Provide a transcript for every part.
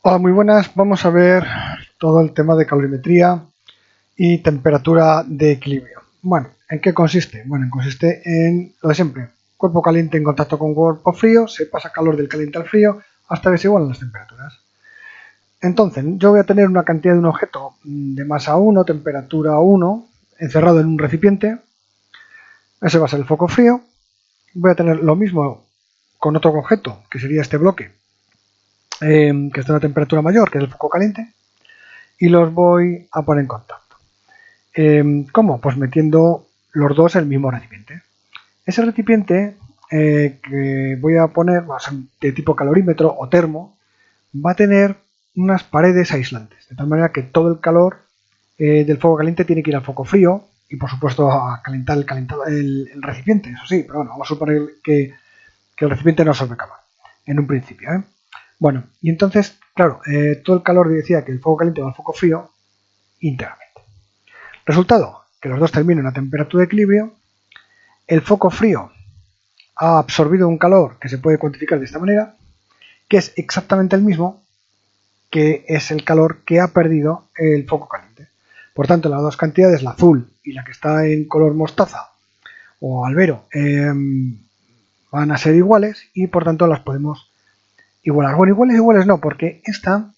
Hola, muy buenas. Vamos a ver todo el tema de calorimetría y temperatura de equilibrio. Bueno, ¿en qué consiste? Bueno, consiste en lo de siempre. Cuerpo caliente en contacto con cuerpo frío, se pasa calor del caliente al frío hasta que se igualan las temperaturas. Entonces, yo voy a tener una cantidad de un objeto de masa 1, temperatura 1, encerrado en un recipiente. Ese va a ser el foco frío. Voy a tener lo mismo con otro objeto, que sería este bloque, que está a una temperatura mayor, que es el foco caliente, y los voy a poner en contacto. ¿Cómo? Pues metiendo los dos en el mismo recipiente. Ese recipiente que voy a poner, va a ser de tipo calorímetro o termo, va a tener unas paredes aislantes, de tal manera que todo el calor del fuego caliente tiene que ir al foco frío y por supuesto a calentar el recipiente, eso sí, pero bueno, vamos a suponer que el recipiente no absorbe calor en un principio. Bueno, y entonces, claro, todo el calor decía que el fuego caliente va al foco frío íntegramente. Resultado, que los dos terminan a temperatura de equilibrio, el foco frío ha absorbido un calor que se puede cuantificar de esta manera, que es exactamente el mismo que es el calor que ha perdido el foco caliente. Por tanto, las dos cantidades, la azul y la que está en color mostaza o albero, van a ser iguales y por tanto las podemos igualar. Bueno, iguales no, porque esta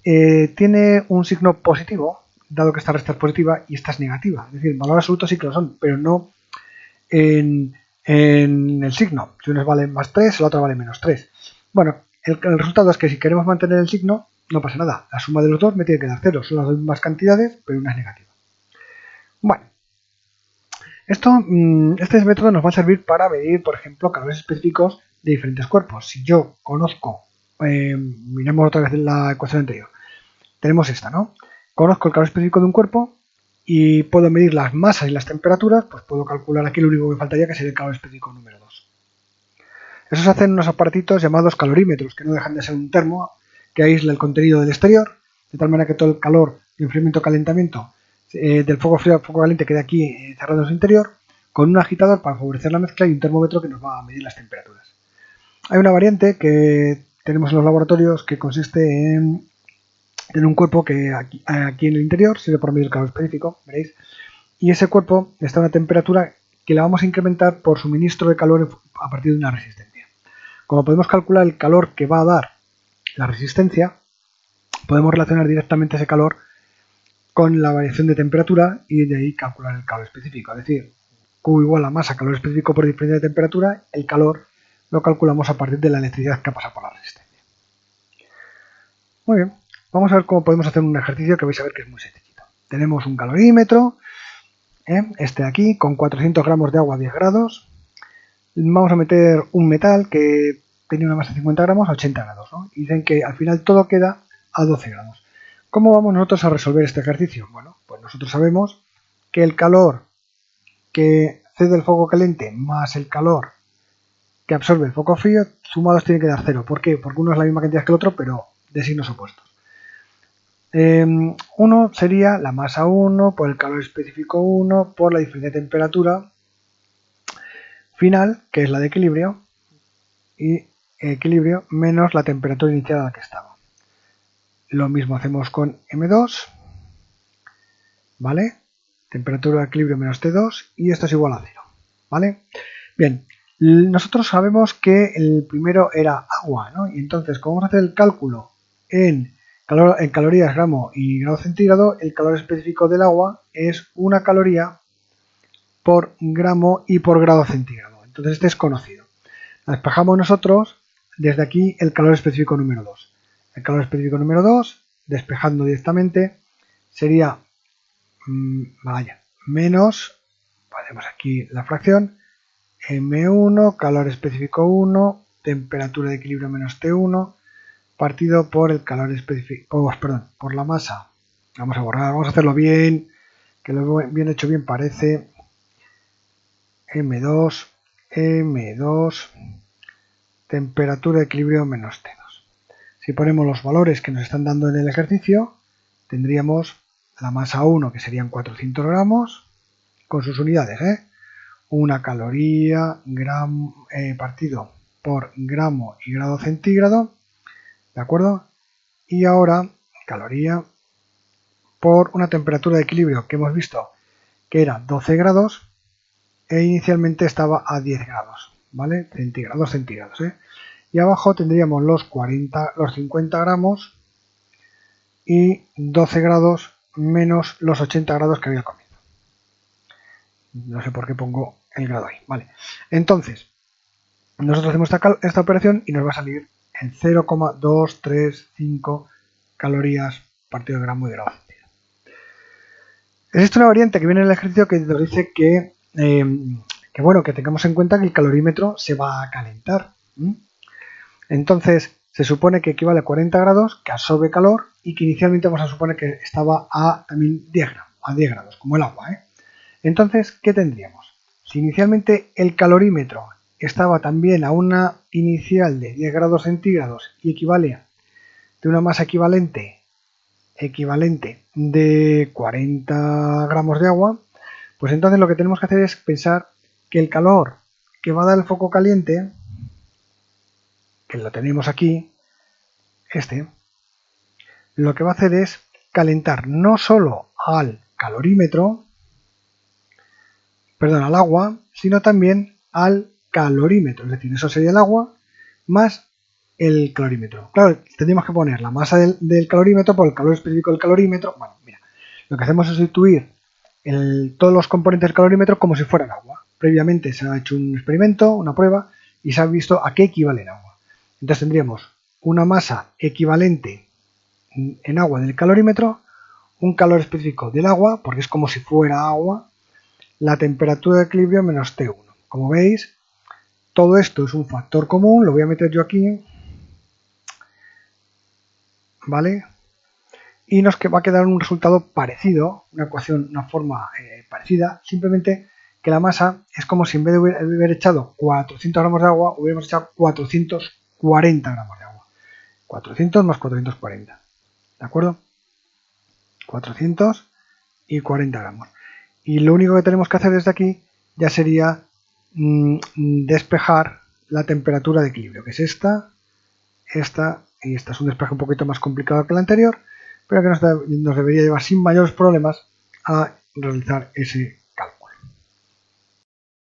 tiene un signo positivo, dado que esta resta es positiva y esta es negativa. Es decir, en valor absoluto sí que lo son, pero no en el signo. Si uno vale más 3, el otro vale menos 3. Bueno, el resultado es que si queremos mantener el signo, no pasa nada. La suma de los dos me tiene que dar 0. Son las mismas cantidades, pero una es negativa. Bueno, este método nos va a servir para medir, por ejemplo, calores específicos de diferentes cuerpos. Si yo conozco, miremos otra vez la ecuación anterior, tenemos esta, ¿no? Conozco el calor específico de un cuerpo y puedo medir las masas y las temperaturas, pues puedo calcular aquí lo único que me faltaría, que sería el calor específico número 2. Eso se hace en unos aparatitos llamados calorímetros, que no dejan de ser un termo que aísla el contenido del exterior, de tal manera que todo el calor, enfriamiento, calentamiento del fuego frío al fuego caliente quede aquí cerrado en su interior, con un agitador para favorecer la mezcla y un termómetro que nos va a medir las temperaturas. Hay una variante que tenemos en los laboratorios que consiste en un cuerpo que aquí en el interior sirve por medir el calor específico, veréis, y ese cuerpo está a una temperatura que la vamos a incrementar por suministro de calor a partir de una resistencia. Como podemos calcular el calor que va a dar la resistencia, podemos relacionar directamente ese calor con la variación de temperatura y de ahí calcular el calor específico. Es decir, Q igual a masa calor específico por diferencia de temperatura, el calor lo calculamos a partir de la electricidad que ha pasado por la resistencia. Muy bien, vamos a ver cómo podemos hacer un ejercicio que vais a ver que es muy sencillito. Tenemos un calorímetro, este de aquí, con 400 gramos de agua a 10 grados. Vamos a meter un metal que tenía una masa de 50 gramos a 80 grados, ¿no? Y dicen que al final todo queda a 12 grados. ¿Cómo vamos nosotros a resolver este ejercicio? Bueno, pues nosotros sabemos que el calor que cede el foco caliente más el calor que absorbe el foco frío, sumados tiene que dar 0. ¿Por qué? Porque uno es la misma cantidad que el otro, pero de signos opuestos. Uno sería la masa 1 por el calor específico 1 por la diferencia de temperatura final, que es la de equilibrio, y equilibrio menos la temperatura inicial a la que estaba. Lo mismo hacemos con M2, ¿vale? Temperatura de equilibrio menos T2 y esto es igual a 0, ¿vale? Bien, nosotros sabemos que el primero era agua, ¿no? Y entonces, como vamos a hacer el cálculo en calorías, gramo y grado centígrado, el calor específico del agua es una caloría por gramo y por grado centígrado. Entonces este es conocido. Despejamos nosotros desde aquí el calor específico número 2. El calor específico número 2, despejando directamente, sería menos, ponemos aquí la fracción, M1, calor específico 1, temperatura de equilibrio menos T1, partido por el calor específico, por la masa. Vamos a borrar, vamos a hacerlo bien, que lo bien hecho bien parece. M2, M2, temperatura de equilibrio menos T2. Si ponemos los valores que nos están dando en el ejercicio, tendríamos la masa 1, que serían 400 gramos, con sus unidades, una caloría partido por gramo y grado centígrado, ¿de acuerdo? y ahora caloría por una temperatura de equilibrio que hemos visto que era 12 grados e inicialmente estaba a 10 grados, ¿vale? Centígrados, ¿eh? Y abajo tendríamos los 50 gramos y 12 grados menos los 80 grados que había al comienzo. No sé por qué pongo el grado ahí, ¿vale? Entonces, nosotros hacemos esta operación y nos va a salir en 0,235 calorías partido de gramo y grado centígrado. Existe una variante que viene en el ejercicio que nos dice que tengamos en cuenta que el calorímetro se va a calentar. Entonces, se supone que equivale a 40 grados, que absorbe calor y que inicialmente vamos a suponer que estaba a también 10 grados, como el agua, ¿eh? Entonces, ¿qué tendríamos? Si inicialmente el calorímetro estaba también a una inicial de 10 grados centígrados y equivale de una masa equivalente de 40 gramos de agua, pues entonces lo que tenemos que hacer es pensar que el calor que va a dar el foco caliente, que lo tenemos aquí, lo que va a hacer es calentar no solo al agua, sino también al calorímetro, es decir, eso sería el agua más el calorímetro. Claro, tendríamos que poner la masa del calorímetro por el calor específico del calorímetro. Bueno, mira, lo que hacemos es sustituir todos los componentes del calorímetro como si fueran agua. Previamente se ha hecho un experimento, una prueba, y se ha visto a qué equivale el agua. Entonces tendríamos una masa equivalente en agua del calorímetro, un calor específico del agua, porque es como si fuera agua, la temperatura de equilibrio menos T1. Como veis, todo esto es un factor común, lo voy a meter yo aquí, ¿vale? Y nos va a quedar un resultado parecido, una ecuación, una forma parecida, simplemente que la masa es como si en vez de haber echado 400 gramos de agua, hubiéramos echado 440 gramos de agua. 400 más 440, ¿de acuerdo? 440 gramos. Y lo único que tenemos que hacer desde aquí ya sería despejar la temperatura de equilibrio, que es esta y esta. Es un despeje un poquito más complicado que el anterior, pero que nos debería llevar sin mayores problemas a realizar ese